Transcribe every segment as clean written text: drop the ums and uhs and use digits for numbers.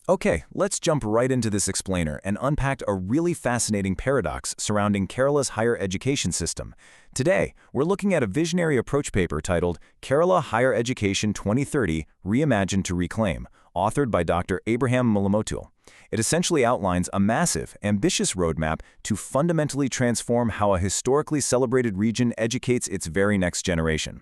Okay, let's jump right into this explainer and unpack a really fascinating paradox surrounding Kerala's higher education system. Today, we're looking at a visionary approach paper titled Kerala Higher Education 2030 Reimagine to Reclaim, authored by Dr. Abraham Mullamotul. It essentially outlines a massive, ambitious roadmap to fundamentally transform how a historically celebrated region educates its very next generation.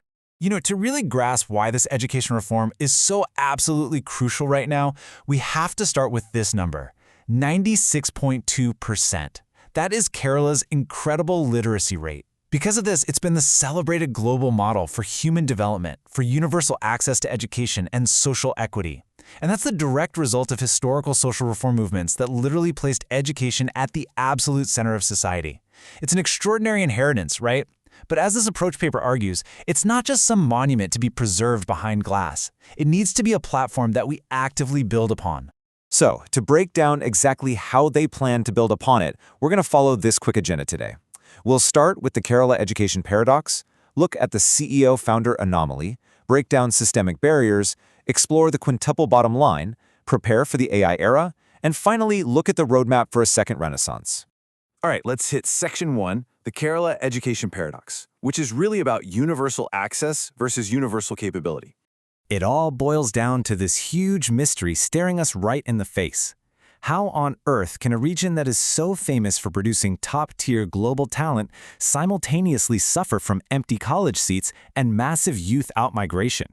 To really grasp why this education reform is so absolutely crucial right now, we have to start with this number, 96.2%. That is Kerala's incredible literacy rate. Because of this, it's been the celebrated global model for human development, for universal access to education and social equity. And that's the direct result of historical social reform movements that literally placed education at the absolute center of society. It's an extraordinary inheritance, right? But as this approach paper argues, it's not just some monument to be preserved behind glass. It needs to be a platform that we actively build upon. So, to break down exactly how they plan to build upon it, we're going to follow this quick agenda today. We'll start with the Kerala education paradox, look at the CEO-founder anomaly, break down systemic barriers, explore the quintuple bottom line, prepare for the AI era, and finally look at the roadmap for a second renaissance. All right, let's hit Section 1, the Kerala education paradox, which is really about universal access versus universal capability. It all boils down to this huge mystery staring us right in the face. How on earth can a region that is so famous for producing top-tier global talent simultaneously suffer from empty college seats and massive youth outmigration?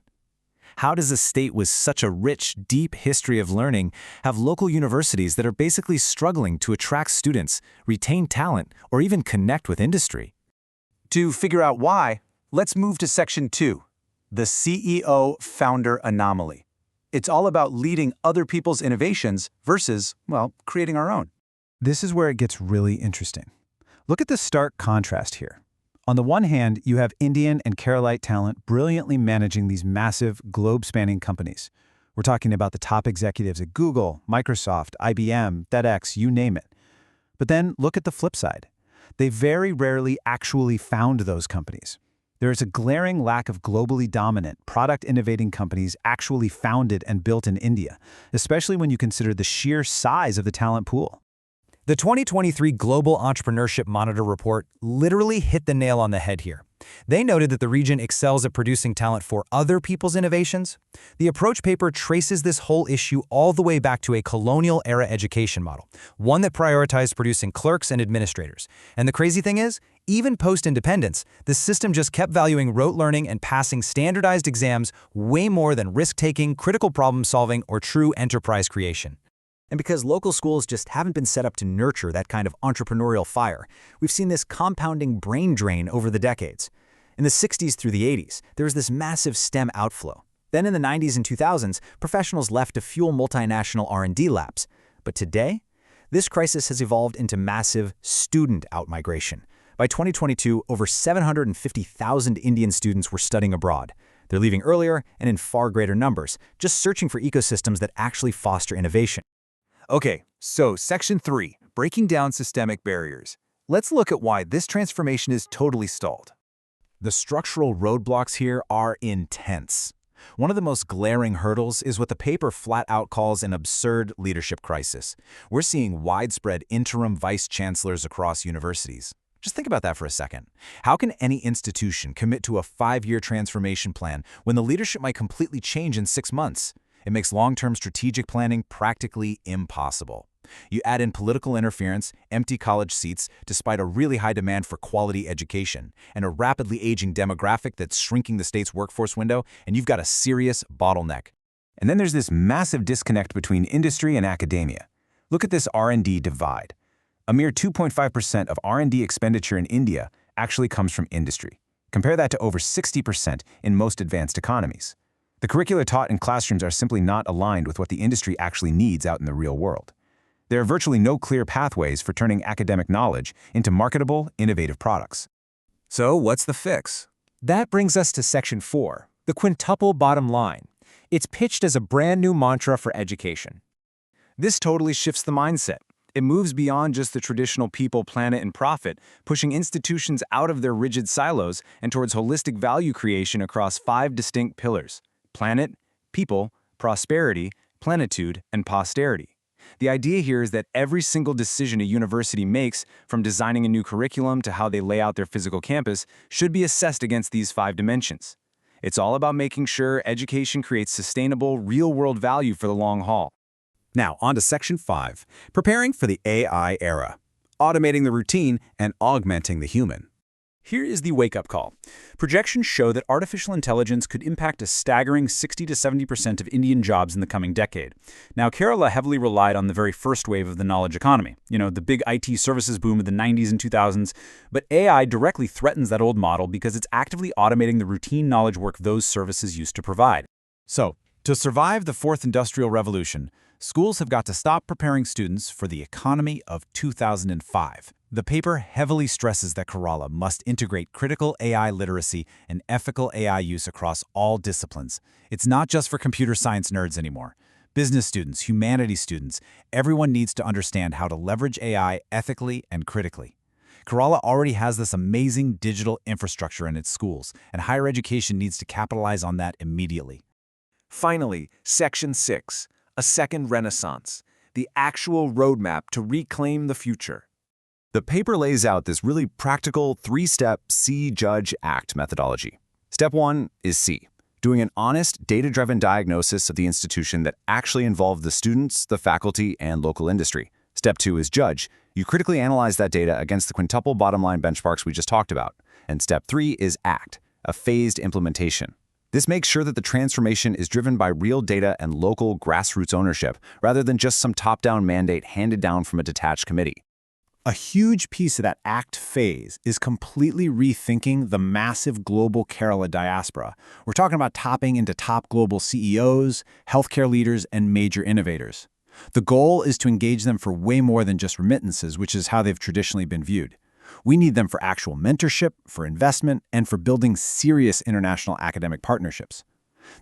How does a state with such a rich, deep history of learning have local universities that are basically struggling to attract students, retain talent, or even connect with industry? To figure out why, let's move to Section 2, the CEO-founder anomaly. It's all about leading other people's innovations versus, creating our own. This is where it gets really interesting. Look at the stark contrast here. On the one hand, you have Indian and Keralite talent brilliantly managing these massive, globe-spanning companies. We're talking about the top executives at Google, Microsoft, IBM, FedEx, you name it. But then look at the flip side. They very rarely actually found those companies. There is a glaring lack of globally dominant, product-innovating companies actually founded and built in India, especially when you consider the sheer size of the talent pool. The 2023 Global Entrepreneurship Monitor report literally hit the nail on the head here. They noted that the region excels at producing talent for other people's innovations. The approach paper traces this whole issue all the way back to a colonial-era education model, one that prioritized producing clerks and administrators. And the crazy thing is, even post-independence, the system just kept valuing rote learning and passing standardized exams way more than risk-taking, critical problem-solving, or true enterprise creation. And because local schools just haven't been set up to nurture that kind of entrepreneurial fire, we've seen this compounding brain drain over the decades. In the 60s through the 80s, there was this massive STEM outflow. Then in the 90s and 2000s, professionals left to fuel multinational R&D labs. But today, this crisis has evolved into massive student outmigration. By 2022, over 750,000 Indian students were studying abroad. They're leaving earlier and in far greater numbers, just searching for ecosystems that actually foster innovation. Okay, so Section 3, breaking down systemic barriers. Let's look at why this transformation is totally stalled. The structural roadblocks here are intense. One of the most glaring hurdles is what the paper flat out calls an absurd leadership crisis. We're seeing widespread interim vice chancellors across universities. Just think about that for a second. How can any institution commit to a 5-year transformation plan when the leadership might completely change in 6 months? It makes long-term strategic planning practically impossible. You add in political interference, empty college seats, despite a really high demand for quality education, and a rapidly aging demographic that's shrinking the state's workforce window, and you've got a serious bottleneck. And then there's this massive disconnect between industry and academia. Look at this R&D divide. A mere 2.5% of R&D expenditure in India actually comes from industry. Compare that to over 60% in most advanced economies. The curricula taught in classrooms are simply not aligned with what the industry actually needs out in the real world. There are virtually no clear pathways for turning academic knowledge into marketable, innovative products. So what's the fix? That brings us to Section 4, the quintuple bottom line. It's pitched as a brand new mantra for education. This totally shifts the mindset. It moves beyond just the traditional people, planet, and profit, pushing institutions out of their rigid silos and towards holistic value creation across 5 distinct pillars: planet, people, prosperity, plenitude, and posterity. The idea here is that every single decision a university makes, from designing a new curriculum to how they lay out their physical campus, should be assessed against these 5 dimensions. It's all about making sure education creates sustainable, real-world value for the long haul. Now, on to Section 5, preparing for the AI era, automating the routine and augmenting the human. Here is the wake-up call. Projections show that artificial intelligence could impact a staggering 60 to 70% of Indian jobs in the coming decade. Now, Kerala heavily relied on the very first wave of the knowledge economy, the big IT services boom of the 90s and 2000s, but AI directly threatens that old model because it's actively automating the routine knowledge work those services used to provide. So, to survive the 4th Industrial Revolution, schools have got to stop preparing students for the economy of 2005. The paper heavily stresses that Kerala must integrate critical AI literacy and ethical AI use across all disciplines. It's not just for computer science nerds anymore. Business students, humanities students, everyone needs to understand how to leverage AI ethically and critically. Kerala already has this amazing digital infrastructure in its schools, and higher education needs to capitalize on that immediately. Finally, Section 6, a second renaissance, the actual roadmap to reclaim the future. The paper lays out this really practical 3-step See, Judge, Act methodology. Step 1 is C, doing an honest, data-driven diagnosis of the institution that actually involved the students, the faculty, and local industry. Step 2 is Judge. You critically analyze that data against the quintuple bottom-line benchmarks we just talked about. And Step 3 is Act, a phased implementation. This makes sure that the transformation is driven by real data and local grassroots ownership, rather than just some top-down mandate handed down from a detached committee. A huge piece of that ACT phase is completely rethinking the massive global Kerala diaspora. We're talking about tapping into top global CEOs, healthcare leaders, and major innovators. The goal is to engage them for way more than just remittances, which is how they've traditionally been viewed. We need them for actual mentorship, for investment, and for building serious international academic partnerships.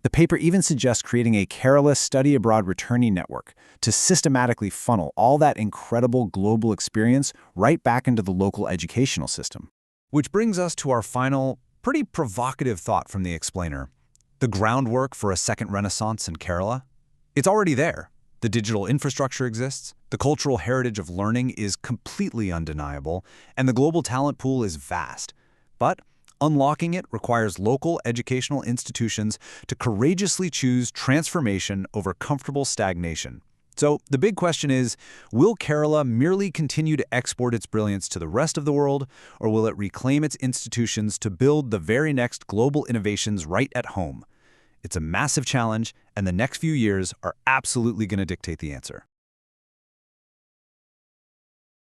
The paper even suggests creating a Kerala study abroad returnee network to systematically funnel all that incredible global experience right back into the local educational system. Which brings us to our final, pretty provocative thought from the explainer. The groundwork for a second renaissance in Kerala? It's already there. The digital infrastructure exists, the cultural heritage of learning is completely undeniable, and the global talent pool is vast. But unlocking it requires local educational institutions to courageously choose transformation over comfortable stagnation. So the big question is, will Kerala merely continue to export its brilliance to the rest of the world, or will it reclaim its institutions to build the very next global innovations right at home? It's a massive challenge, and the next few years are absolutely going to dictate the answer.